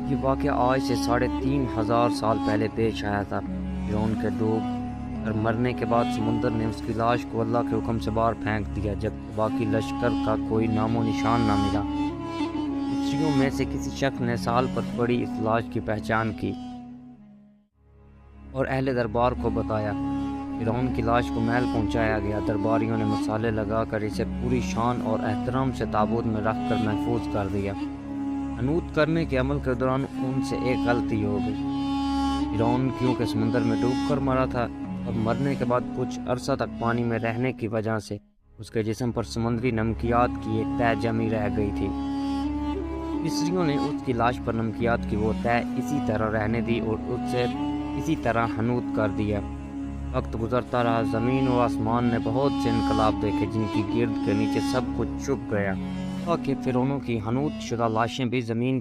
یہ واقعہ آج سے 3500 سال پہلے پیش آیا تھا۔ فرعون کے ڈوب کر مرنے کے بعد سمندر نے اس کی لاش کو اللہ کے حکم سے باہر پھینک دیا، جب باقی لشکر کا کوئی نام و نشان نہ ملا۔ مصریوں میں سے کسی شخص نے سال پر پڑی اس لاش کی پہچان کی اور اہل دربار کو بتایا۔ فرعون کی لاش کو محل پہنچایا گیا۔ درباریوں نے مصالے لگا کر اسے پوری شان اور احترام سے تابوت میں رکھ کر محفوظ کر دیا۔ حنوط کرنے کے عمل کے دوران ان سے ایک غلطی ہو گئی۔ فرعون کیونکہ سمندر میں ڈوب کر مرا تھا اور مرنے کے بعد کچھ عرصہ تک پانی میں رہنے کی وجہ سے اس کے جسم پر سمندری نمکیات کی ایک تہہ جمی رہ گئی تھی۔ مصریوں نے اس کی لاش پر نمکیات کی وہ تہہ اسی طرح رہنے دی اور اس سے اسی طرح حنوط کر دیا۔ وقت گزرتا رہا، زمین و آسمان نے بہت سے انقلاب دیکھے جن کی گرد کے نیچے سب کچھ چھپ گیا، تاکہ فرعونوں کی حنوط شدہ لاشیں بھی زمین